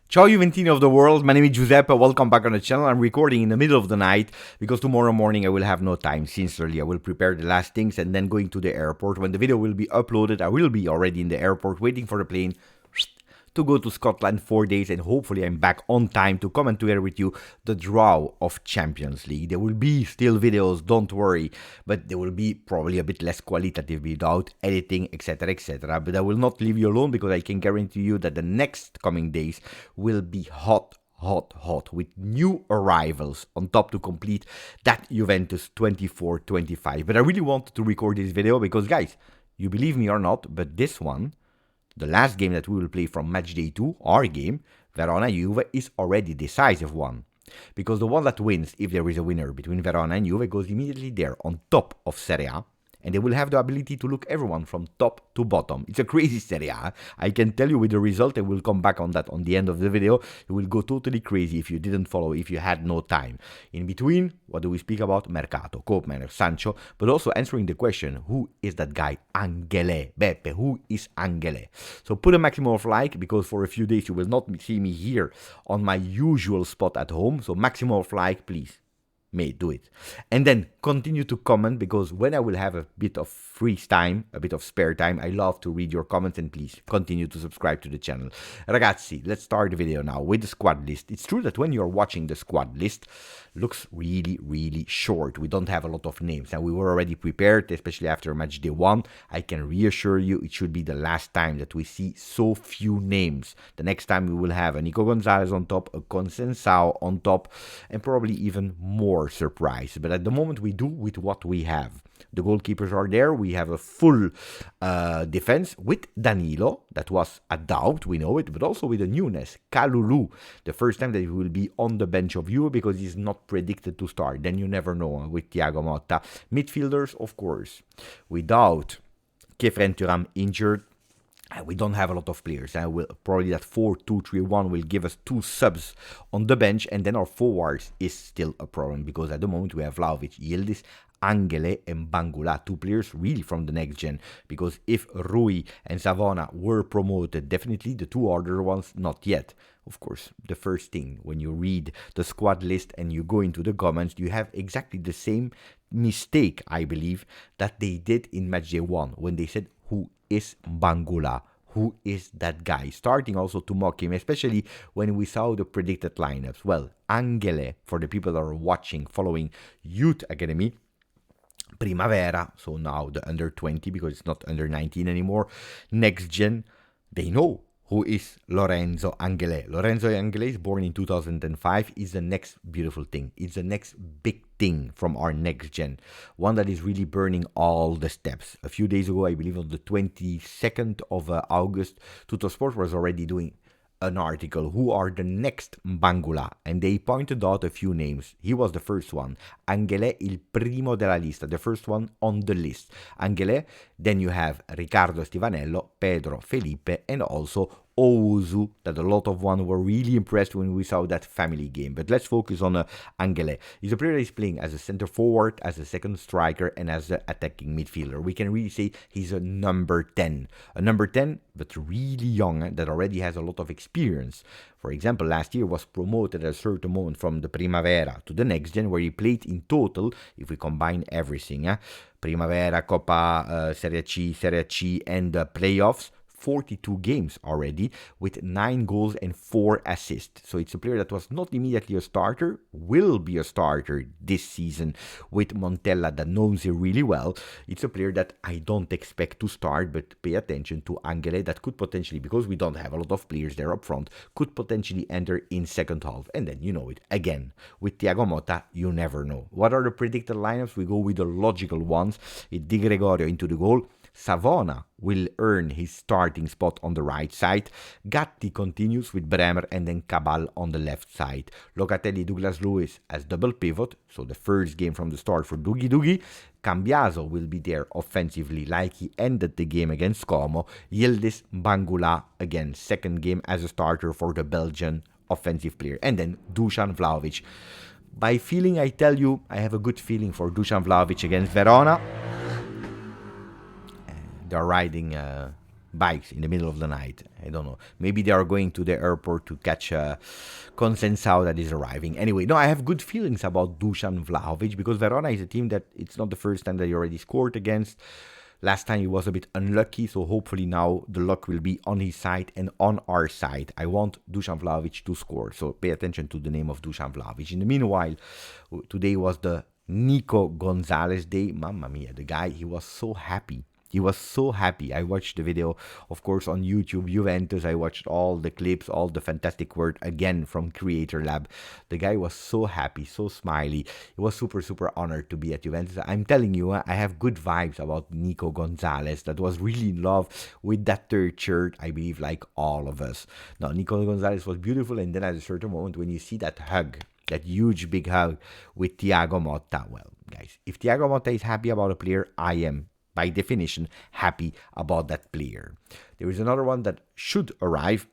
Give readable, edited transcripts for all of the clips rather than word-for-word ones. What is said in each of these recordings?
Ciao Juventini of the world, my name is Giuseppe, welcome back on the channel. I'm recording in the middle of the night because tomorrow morning I will have no time. Sincerely, I will prepare the last things and then going to the airport. When the video will be uploaded, I will be already in the airport waiting for the plane to go to Scotland 4 days, and hopefully I'm back on time to comment together with you the draw of Champions League. There will be still videos, don't worry, but they will be probably a bit less qualitative without editing, etc, etc. But I will not leave you alone because I can guarantee you that the next coming days will be hot with new arrivals on top to complete that Juventus 24-25. But I really wanted to record this video because, guys, you believe me or not, but this one, the last game that we will play from Matchday 2, our game, Verona Juve, is already decisive one. Because the one that wins, if there is a winner between Verona and Juve, goes immediately there on top of Serie A. And they will have the ability to look everyone from top to bottom. It's a crazy Serie A. I can tell you with the result, I will come back on that on the end of the video. You will go totally crazy if you didn't follow, if you had no time. In between, what do we speak about? Mercato, Koopmeiners, Sancho, but also answering the question, who is that guy? Anghele. Beppe, who is Anghele? So put a maximum of like, because for a few days you will not see me here on my usual spot at home. So maximum of like, please. May do it. And then continue to comment, because when I will have a bit of free time, a bit of spare time, I love to read your comments, and please continue to subscribe to the channel. Ragazzi, let's start the video now with the squad list. It's true that when you're watching the squad list, looks really short. We don't have a lot of names, and we were already prepared, especially after match day 1. I can reassure you it should be the last time that we see so few names. The next time we will have a Nico Gonzalez on top, a Conceicao on top, and probably even more surprise. But at the moment we do with what we have. The goalkeepers are there. We have a full defense with Danilo. That was a doubt, we know it, but also with a newness, Kalulu. The first time that he will be on the bench of you because he's not predicted to start. Then you never know with Thiago Motta. Midfielders, of course, without Kefren Thuram injured, we don't have a lot of players. Probably that 4-2-3-1 will give us 2 subs on the bench, and then our forwards is still a problem because at the moment we have Vlahovic, Yildiz, Anghele and Bangula, 2 players really from the next gen, because if Rui and Savona were promoted, definitely the 2 other ones not yet. Of course, the first thing when you read the squad list and you go into the comments, you have exactly the same mistake, I believe, that they did in matchday 1 when they said, who is Bangula? Who is that guy? Starting also to mock him, especially when we saw the predicted lineups. Well, Anghele, for the people that are watching, following Youth Academy, Primavera, so now the under 20 because it's not under 19 anymore, next gen, they know who is Lorenzo Anghele. Lorenzo Anghele is born in 2005, is the next beautiful thing. It's the next big thing from our next gen. One that is really burning all the steps. A few days ago, I believe on the 22nd of August, Tuttosport was already doing an article, who are the next Bangula, and they pointed out a few names. He was the first one. Anghele, il primo della lista, the first one on the list. Anghele, then you have Riccardo Stivanello, Pedro Felipe, and also Owusu, that a lot of one were really impressed when we saw that family game. But let's focus on Anghele. He's a player that is playing as a center forward, as a second striker, and as an attacking midfielder. We can really say he's a number 10. A number 10, but really young, that already has a lot of experience. For example, last year was promoted at a certain moment from the Primavera to the next gen, where he played in total, if we combine everything, Primavera, Coppa, Serie C, and playoffs, 42 games already, with 9 goals and 4 assists. So it's a player that was not immediately a starter, will be a starter this season with Montella, that knows him really well. It's a player that I don't expect to start, but pay attention to Anghele, that could potentially, because we don't have a lot of players there up front, could potentially enter in second half. And then you know it again with Thiago Motta, you never know. What are the predicted lineups? We go with the logical ones. It Di Gregorio into the goal. Savona will earn his starting spot on the right side. Gatti continues with Bremer, and then Cabal on the left side. Locatelli, Douglas Lewis as double pivot, so the first game from the start for Dougie. Cambiaso will be there offensively like he ended the game against Como. Yildiz, Bangula, again, second game as a starter for the Belgian offensive player. And then Dusan Vlahovic. By feeling, I tell you, I have a good feeling for Dusan Vlahovic against Verona. They're riding bikes in the middle of the night. I don't know. Maybe they are going to the airport to catch a Conceicao that is arriving. Anyway, no, I have good feelings about Dusan Vlahovic because Verona is a team that it's not the first time that he already scored against. Last time he was a bit unlucky, so hopefully now the luck will be on his side and on our side. I want Dusan Vlahovic to score, so pay attention to the name of Dusan Vlahovic. In the meanwhile, today was the Nico Gonzalez day. Mamma mia, the guy, he was so happy. He was so happy. I watched the video, of course, on YouTube, Juventus. I watched all the clips, all the fantastic work, again, from Creator Lab. The guy was so happy, so smiley. He was super, super honored to be at Juventus. I'm telling you, I have good vibes about Nico Gonzalez that was really in love with that third shirt, I believe, like all of us. Now, Nico Gonzalez was beautiful, and then at a certain moment, when you see that hug, that huge big hug with Thiago Motta, well, guys, if Thiago Motta is happy about a player, I am, by definition, happy about that player. There is another one that should arrive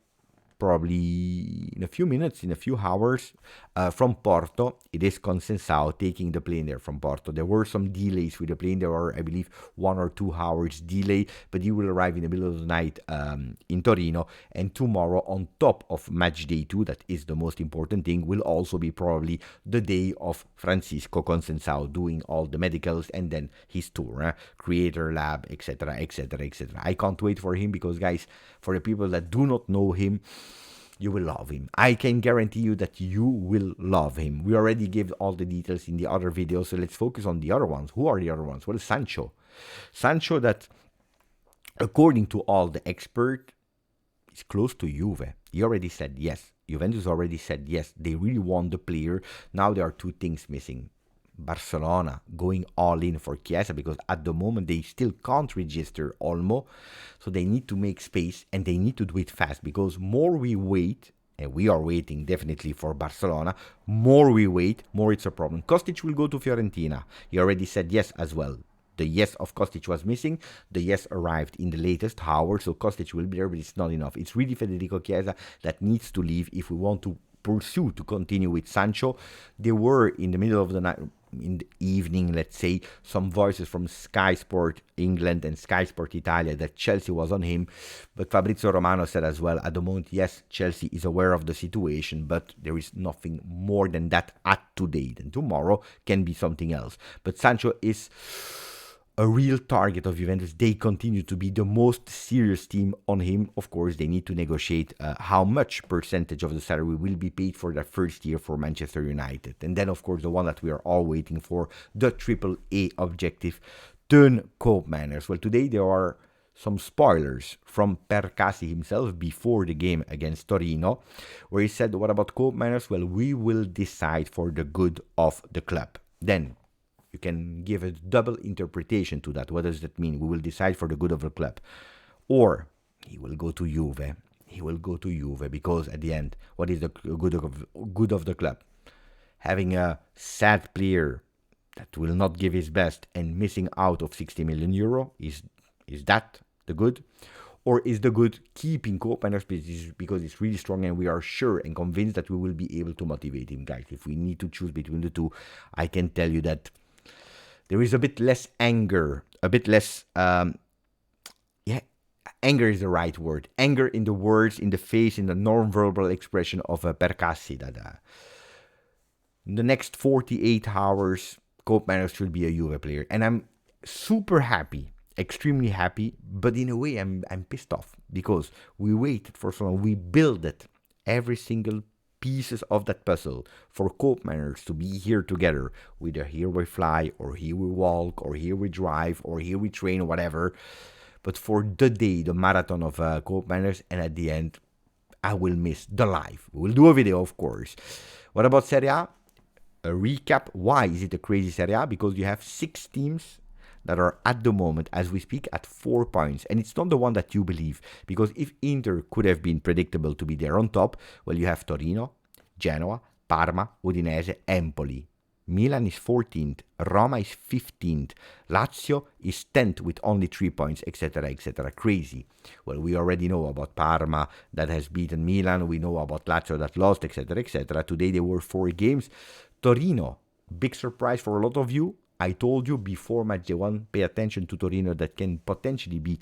probably in a few minutes, in a few hours, from Porto. It is Conceicao taking the plane there from Porto. There were some delays with the plane. There were, I believe, 1 or 2 hours delay, but he will arrive in the middle of the night in Torino. And tomorrow, on top of match day 2, that is the most important thing, will also be probably the day of Francisco Conceicao doing all the medicals and then his tour, Creator Lab, etc., etc., etc. I can't wait for him because, guys, for the people that do not know him, you will love him. I can guarantee you that you will love him. We already gave all the details in the other videos, so let's focus on the other ones. Who are the other ones? Well, Sancho. Sancho that, according to all the experts, is close to Juve. He already said yes. Juventus already said yes. They really want the player. Now there are 2 things missing. Barcelona going all in for Chiesa because at the moment they still can't register Olmo, so they need to make space and they need to do it fast because more we wait, and we are waiting definitely for Barcelona, more we wait, more it's a problem. Kostic will go to Fiorentina. He already said yes as well. The yes of Kostic was missing. The yes arrived in the latest hour, so Kostic will be there, but it's not enough. It's really Federico Chiesa that needs to leave if we want to pursue to continue with Sancho. There were in the middle of the night, in the evening, let's say, some voices from Sky Sport England and Sky Sport Italia that Chelsea was on him, but Fabrizio Romano said as well, at the moment, yes, Chelsea is aware of the situation, but there is nothing more than that at today. And tomorrow can be something else. But Sancho is a real target of Juventus. They continue to be the most serious team on him. Of course, they need to negotiate how much percentage of the salary will be paid for their first year for Manchester United. And then, of course, the one that we are all waiting for, the Triple A objective, turn Koopmeiners. Well, today there are some spoilers from Percassi himself before the game against Torino, where he said, what about Koopmeiners? Well, we will decide for the good of the club. Then you can give a double interpretation to that. What does that mean? We will decide for the good of the club. Or he will go to Juve. He will go to Juve because at the end, what is the good of the club? Having a sad player that will not give his best and missing out of 60 million euro, is that the good? Or is the good keeping Koopmeiners because it's really strong and we are sure and convinced that we will be able to motivate him, guys? If we need to choose between the two, I can tell you that there is a bit less anger, a bit less, anger is the right word. Anger in the words, in the face, in the non-verbal expression of Percassi. That in the next 48 hours, Koopmeiners should be a Juve player. And I'm super happy, extremely happy, but in a way I'm pissed off because we waited for so long. We built it, every single pieces of that puzzle for Koopmeiners to be here together. Whether here we fly, or here we walk, or here we drive, or here we train, or whatever. But for the day, the marathon of Koopmeiners, and at the end, I will miss the live. We'll do a video, of course. What about Serie A? A recap. Why is it a crazy Serie A? Because you have 6 teams that are at the moment, as we speak, at 4 points. And it's not the one that you believe. Because if Inter could have been predictable to be there on top, well, you have Torino, Genoa, Parma, Udinese, Empoli. Milan is 14th, Roma is 15th, Lazio is 10th with only 3 points, etc., etc. Crazy. Well, we already know about Parma that has beaten Milan. We know about Lazio that lost, etc., etc. Today there were 4 games. Torino, big surprise for a lot of you. I told you before match day 1, pay attention to Torino, that can potentially be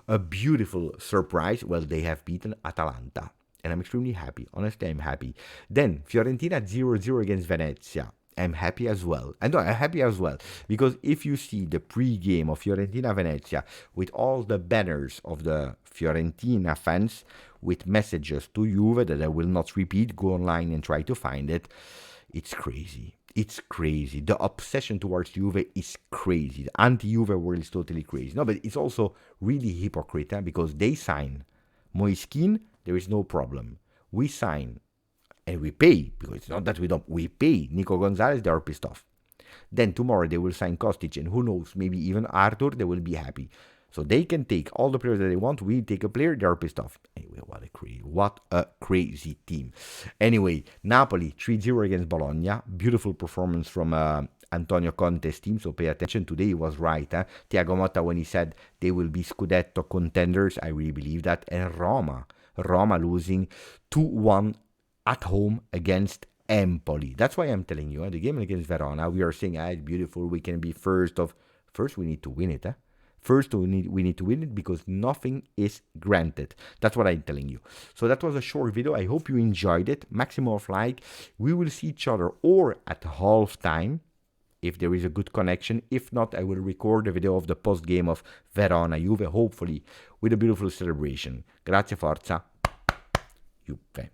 a beautiful surprise. Well, they have beaten Atalanta, and I'm extremely happy. Honestly, I'm happy. Then Fiorentina 0-0 against Venezia. I'm happy as well. And I'm happy as well because if you see the pre-game of Fiorentina Venezia with all the banners of the Fiorentina fans with messages to Juve that I will not repeat, go online and try to find it. It's crazy. It's crazy. The obsession towards Juve is crazy. The anti-Juve world is totally crazy. No, but it's also really hypocrite because they sign Moiskin, there is no problem. We sign and we pay, because it's not that we don't, we pay Nico Gonzalez, they are pissed off. Then tomorrow they will sign Kostic, and who knows, maybe even Arthur, they will be happy. So they can take all the players that they want. We take a player, they are pissed off. Anyway, what a crazy team. Anyway, Napoli 3-0 against Bologna. Beautiful performance from Antonio Conte's team, so pay attention. Today he was right. Thiago Motta, when he said they will be Scudetto contenders, I really believe that. And Roma losing 2-1 at home against Empoli. That's why I'm telling you, the game against Verona, we are saying, it's beautiful, we can be first, we need to win it. First, we need to win it because nothing is granted. That's what I'm telling you. So that was a short video. I hope you enjoyed it. Maximum of like. We will see each other or at half time if there is a good connection. If not, I will record the video of the post game of Verona Juve, hopefully with a beautiful celebration. Grazie, forza, Juve.